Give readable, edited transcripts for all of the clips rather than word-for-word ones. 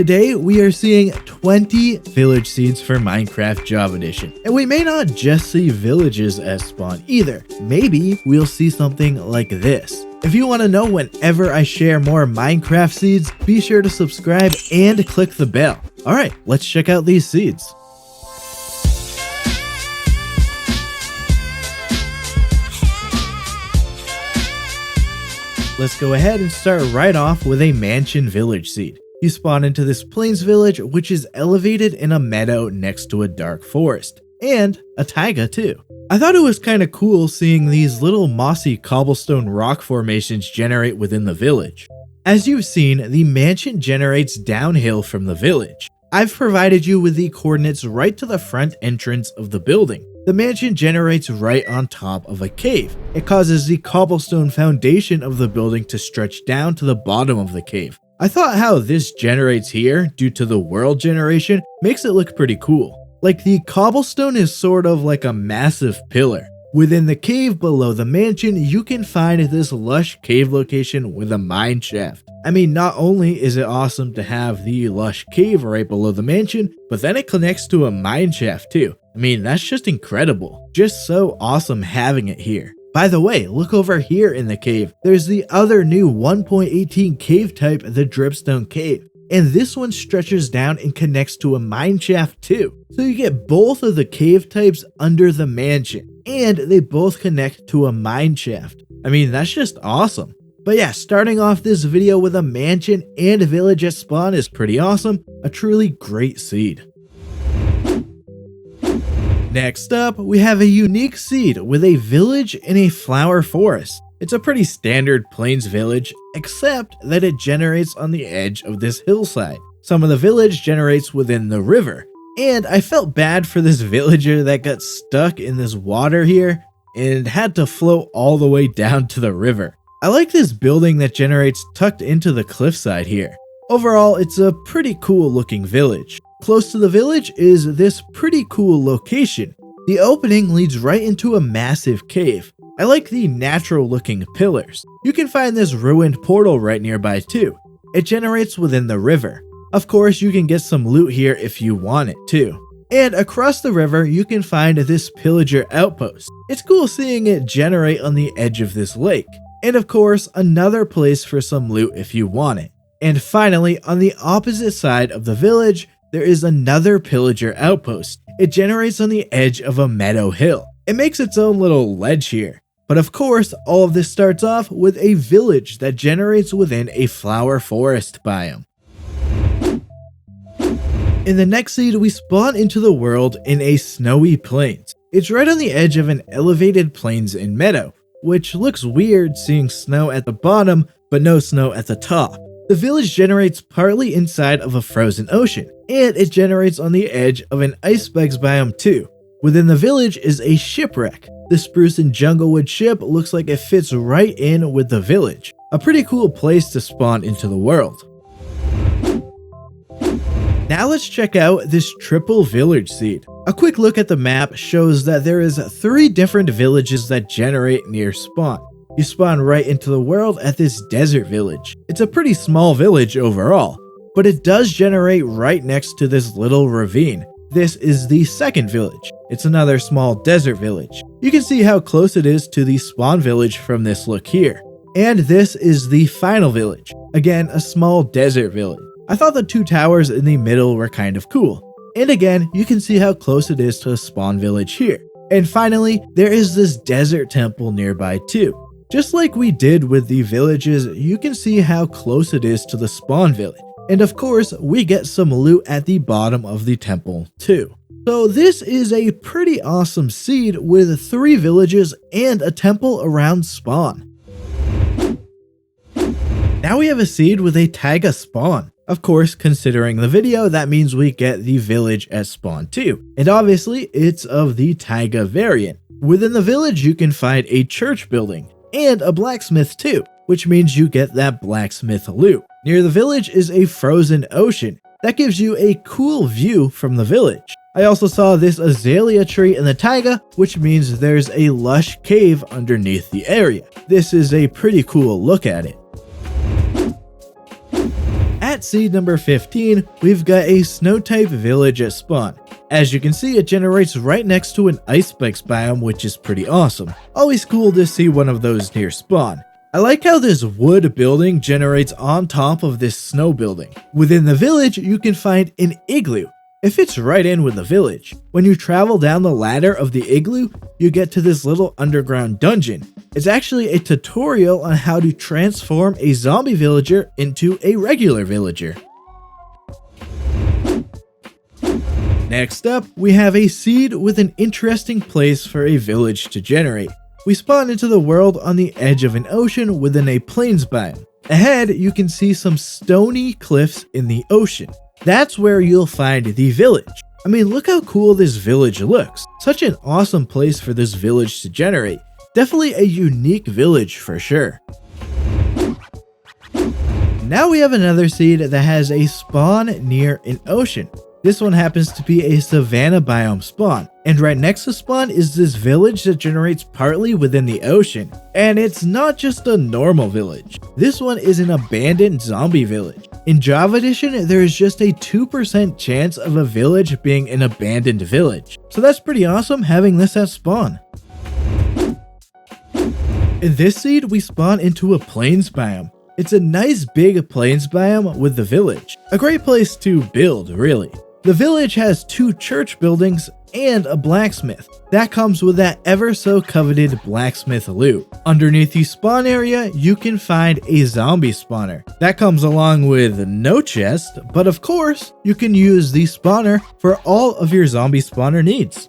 Today, we are seeing 20 village seeds for Minecraft Job Edition. And we may not just see villages as spawn either. Maybe we'll see something like this. If you want to know whenever I share more Minecraft seeds, be sure to subscribe and click the bell. Alright, let's check out these seeds. Let's go ahead and start right off with a mansion village seed. You spawn into this plains village, which is elevated in a meadow next to a dark forest, and a taiga too. I thought it was kind of cool seeing these little mossy cobblestone rock formations generate within the village. As you've seen, the mansion generates downhill from the village. I've provided you with the coordinates right to the front entrance of the building. The mansion generates right on top of a cave. It causes the cobblestone foundation of the building to stretch down to the bottom of the cave. I thought how this generates here, due to the world generation, makes it look pretty cool. Like the cobblestone is sort of like a massive pillar. Within the cave below the mansion, you can find this lush cave location with a mine shaft. I mean, not only is it awesome to have the lush cave right below the mansion, but then it connects to a mine shaft too. I mean, that's just incredible. Just so awesome having it here. By the way, look over here in the cave. There's the other new 1.18 cave type, the dripstone cave. And this one stretches down and connects to a mine shaft too. So you get both of the cave types under the mansion. And they both connect to a mine shaft. I mean, that's just awesome. But yeah, starting off this video with a mansion and a village at spawn is pretty awesome. A truly great seed. Next up, we have a unique seed with a village in a flower forest. It's a pretty standard plains village, except that it generates on the edge of this hillside. Some of the village generates within the river. And I felt bad for this villager that got stuck in this water here and had to float all the way down to the river. I like this building that generates tucked into the cliffside here. Overall, it's a pretty cool looking village. Close to the village is this pretty cool location. The opening leads right into a massive cave. I like the natural looking pillars. You can find this ruined portal right nearby too. It generates within the river. Of course, you can get some loot here if you want it too. And across the river, you can find this pillager outpost. It's cool seeing it generate on the edge of this lake. And of course, another place for some loot if you want it. And finally, on the opposite side of the village, there is another pillager outpost. It generates on the edge of a meadow hill. It makes its own little ledge here. But of course, all of this starts off with a village that generates within a flower forest biome. In the next seed, we spawn into the world in a snowy plains. It's right on the edge of an elevated plains and meadow, which looks weird seeing snow at the bottom, but no snow at the top. The village generates partly inside of a frozen ocean, and it generates on the edge of an icebergs biome too. Within the village is a shipwreck. The spruce and junglewood ship looks like it fits right in with the village. A pretty cool place to spawn into the world. Now let's check out this triple village seed. A quick look at the map shows that there is 3 different villages that generate near spawn. You spawn right into the world at this desert village. It's a pretty small village overall, but it does generate right next to this little ravine. This is the second village. It's another small desert village. You can see how close it is to the spawn village from this look here. And this is the final village. Again, a small desert village. I thought the 2 towers in the middle were kind of cool. And again, you can see how close it is to a spawn village here. And finally, there is this desert temple nearby too. Just like we did with the villages, you can see how close it is to the spawn village. And of course, we get some loot at the bottom of the temple too. So this is a pretty awesome seed with 3 villages and a temple around spawn. Now we have a seed with a taiga spawn. Of course, considering the video, that means we get the village at spawn too. And obviously, it's of the taiga variant. Within the village, you can find a church building and a blacksmith too, which means you get that blacksmith loot. Near the village is a frozen ocean. That gives you a cool view from the village. I also saw this azalea tree in the taiga, which means there's a lush cave underneath the area. This is a pretty cool look at it. At At seed number 15, we've got a snow type village at spawn. As you can see, it generates right next to an ice spikes biome, which is pretty awesome. Always cool to see one of those near spawn. I like how this wood building generates on top of this snow building. Within the village, you can find an igloo. It fits right in with the village. When you travel down the ladder of the igloo, you get to this little underground dungeon. It's actually a tutorial on how to transform a zombie villager into a regular villager. Next up, we have a seed with an interesting place for a village to generate. We spawn into the world on the edge of an ocean within a plains biome. Ahead, you can see some stony cliffs in the ocean. That's where you'll find the village. I mean, look how cool this village looks. Such an awesome place for this village to generate. Definitely a unique village for sure. Now we have another seed that has a spawn near an ocean. This one happens to be a savanna biome spawn, and right next to spawn is this village that generates partly within the ocean. And it's not just a normal village. This one is an abandoned zombie village. In Java Edition, there is just a 2% chance of a village being an abandoned village. So that's pretty awesome having this at spawn. In this seed, we spawn into a plains biome. It's a nice big plains biome with the village. A great place to build, really. The village has 2 church buildings and a blacksmith. That comes with that ever so coveted blacksmith loot. Underneath the spawn area, you can find a zombie spawner. That comes along with no chest, but of course, you can use the spawner for all of your zombie spawner needs.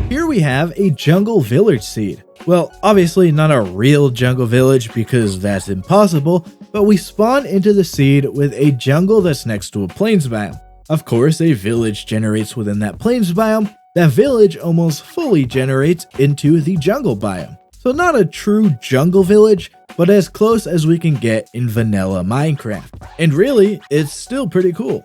Here we have a jungle village seed. Well, obviously not a real jungle village because that's impossible, but we spawn into the seed with a jungle that's next to a plains biome. Of course, a village generates within that plains biome. That village almost fully generates into the jungle biome. So not a true jungle village, but as close as we can get in vanilla Minecraft. And really, it's still pretty cool.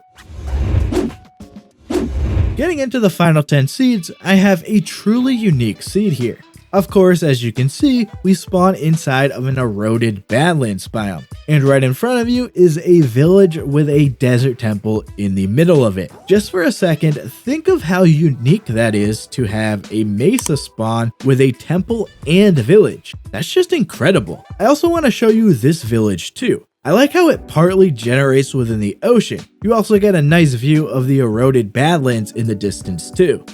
Getting into the final 10 seeds, I have a truly unique seed here. Of course, as you can see, we spawn inside of an eroded badlands biome. And right in front of you is a village with a desert temple in the middle of it. Just for a second, think of how unique that is to have a mesa spawn with a temple and village. That's just incredible. I also want to show you this village too. I like how it partly generates within the ocean. You also get a nice view of the eroded badlands in the distance too.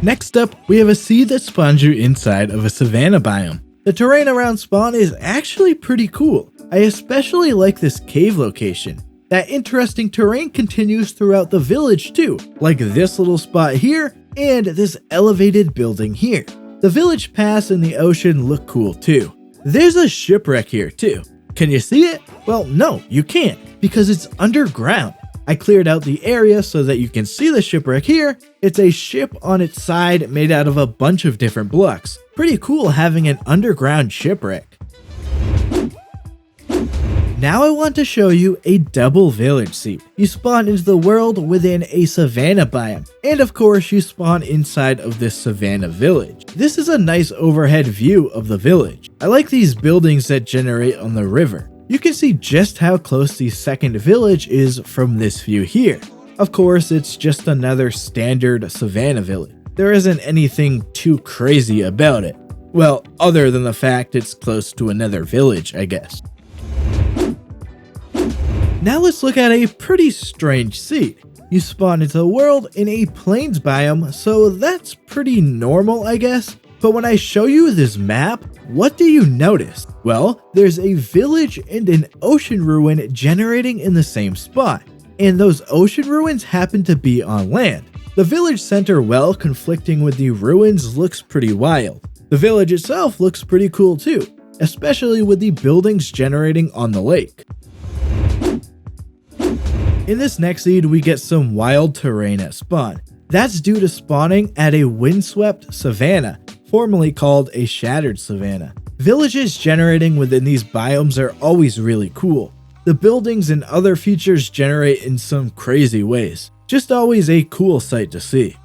Next up, we have a seed that spawns you inside of a savanna biome. The terrain around spawn is actually pretty cool. I especially like this cave location. That interesting terrain continues throughout the village too, like this little spot here and this elevated building here. The village paths in the ocean look cool too. There's a shipwreck here too. Can you see it? Well, no, you can't because it's underground. I cleared out the area so that you can see the shipwreck here. It's a ship on its side made out of a bunch of different blocks. Pretty cool having an underground shipwreck. Now I want to show you a double village seed. You spawn into the world within a savanna biome. And of course you spawn inside of this savanna village. This is a nice overhead view of the village. I like these buildings that generate on the river. You can see just how close the second village is from this view here. Of course, it's just another standard savanna village. There isn't anything too crazy about it. Well, other than the fact it's close to another village, I guess. Now let's look at a pretty strange seed. You spawn into the world in a plains biome, so that's pretty normal, I guess. But when I show you this map, what do you notice? Well, there's a village and an ocean ruin generating in the same spot, and those ocean ruins happen to be on land. The village center well conflicting with the ruins looks pretty wild. The village itself looks pretty cool too, especially with the buildings generating on the lake. In this next seed, we get some wild terrain at spawn. That's due to spawning at a windswept savanna, formerly called a shattered savanna. Villages generating within these biomes are always really cool. The buildings and other features generate in some crazy ways. Just always a cool sight to see.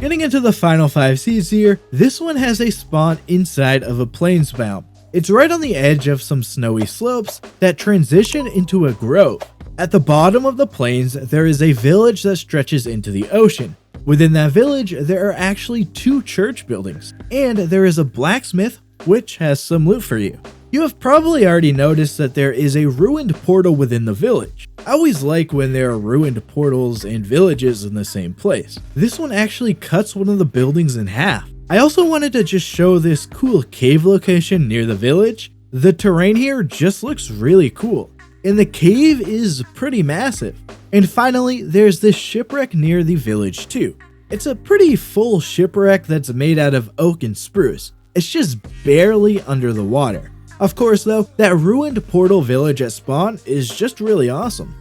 Getting into the final 5 seeds here, this one has a spawn inside of a plains biome. It's right on the edge of some snowy slopes that transition into a grove. At the bottom of the plains, there is a village that stretches into the ocean. Within that village, there are actually 2 church buildings, and there is a blacksmith which has some loot for you. You have probably already noticed that there is a ruined portal within the village. I always like when there are ruined portals and villages in the same place. This one actually cuts one of the buildings in half. I also wanted to just show this cool cave location near the village. The terrain here just looks really cool, and the cave is pretty massive. And finally, there's this shipwreck near the village too. It's a pretty full shipwreck that's made out of oak and spruce. It's just barely under the water. Of course though, that ruined portal village at spawn is just really awesome.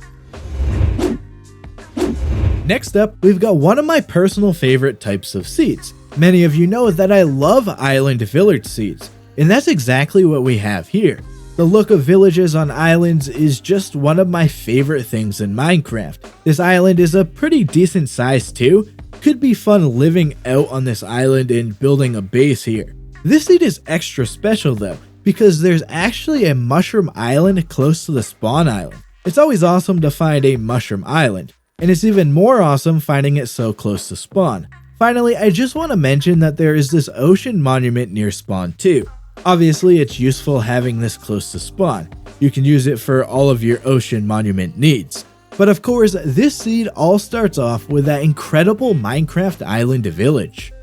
Next up, we've got one of my personal favorite types of seeds. Many of you know that I love island village seeds, and that's exactly what we have here. The look of villages on islands is just one of my favorite things in Minecraft. This island is a pretty decent size too. Could be fun living out on this island and building a base here. This seed is extra special though, because there's actually a mushroom island close to the spawn island. It's always awesome to find a mushroom island, and it's even more awesome finding it so close to spawn. Finally, I just want to mention that there is this ocean monument near spawn too. Obviously, it's useful having this close to spawn. You can use it for all of your ocean monument needs. But of course, this seed all starts off with that incredible Minecraft island village.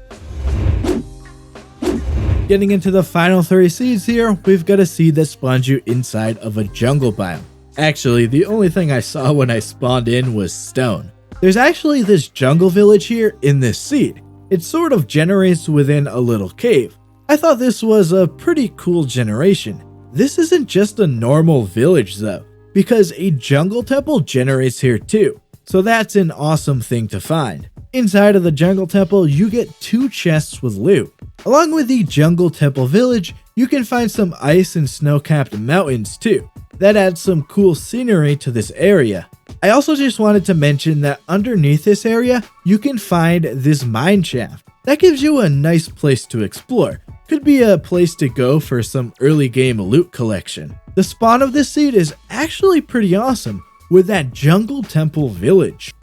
Getting into the final 3 seeds here, we've got a seed that spawns you inside of a jungle biome. Actually, the only thing I saw when I spawned in was stone. There's actually this jungle village here in this seed. It sort of generates within a little cave. I thought this was a pretty cool generation. This isn't just a normal village though, because a jungle temple generates here too. So that's an awesome thing to find. Inside of the jungle temple, you get 2 chests with loot. Along with the jungle temple village, you can find some ice and snow-capped mountains too. That adds some cool scenery to this area. I also just wanted to mention that underneath this area, you can find this mine shaft. That gives you a nice place to explore. Could be a place to go for some early game loot collection. The spawn of this seed is actually pretty awesome, with that jungle temple village.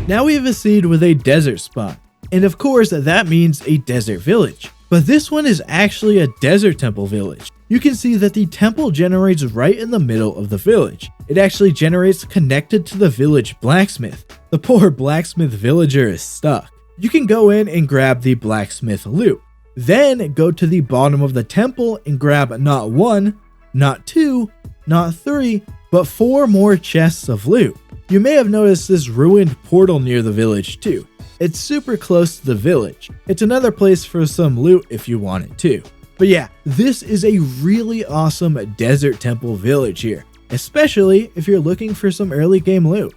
Now we have a seed with a desert spawn, and of course that means a desert village. But this one is actually a desert temple village. You can see that the temple generates right in the middle of the village. It actually generates connected to the village blacksmith. The poor blacksmith villager is stuck. You can go in and grab the blacksmith loot. Then go to the bottom of the temple and grab not 1, not 2, not 3, but 4 more chests of loot. You may have noticed this ruined portal near the village too. It's super close to the village. It's another place for some loot if you want it too. But yeah, this is a really awesome desert temple village here, especially if you're looking for some early game loot.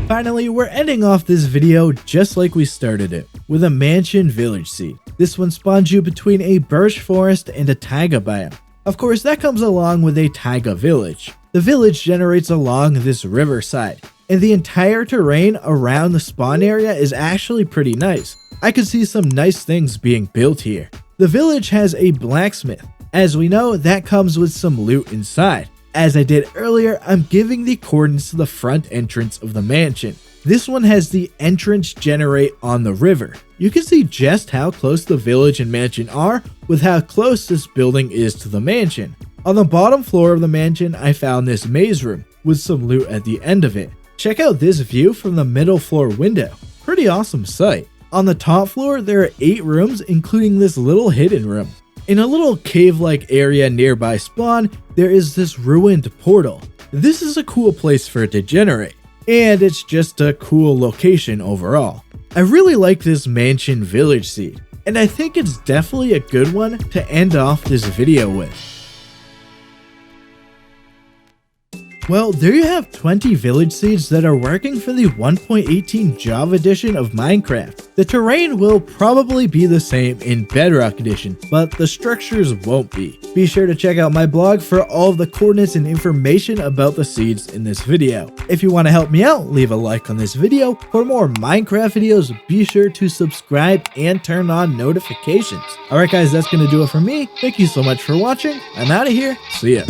Finally, we're ending off this video just like we started it, with a mansion village seed. This one spawns you between a birch forest and a taiga biome. Of course, that comes along with a taiga village. The village generates along this riverside, and the entire terrain around the spawn area is actually pretty nice. I could see some nice things being built here. The village has a blacksmith. As we know, that comes with some loot inside. As I did earlier, I'm giving the coordinates to the front entrance of the mansion. This one has the entrance generate on the river. You can see just how close the village and mansion are with how close this building is to the mansion. On the bottom floor of the mansion, I found this maze room with some loot at the end of it. Check out this view from the middle floor window. Pretty awesome sight. On the top floor, there are 8 rooms, including this little hidden room. In a little cave-like area nearby spawn, there is this ruined portal. This is a cool place for it to generate, and it's just a cool location overall. I really like this mansion village seed, and I think it's definitely a good one to end off this video with. Well, there you have 20 village seeds that are working for the 1.18 Java edition of Minecraft. The terrain will probably be the same in Bedrock Edition, but the structures won't be. Be sure to check out my blog for all of the coordinates and information about the seeds in this video. If you want to help me out, leave a like on this video. For more Minecraft videos, be sure to subscribe and turn on notifications. Alright guys, that's going to do it for me. Thank you so much for watching. I'm out of here. See ya.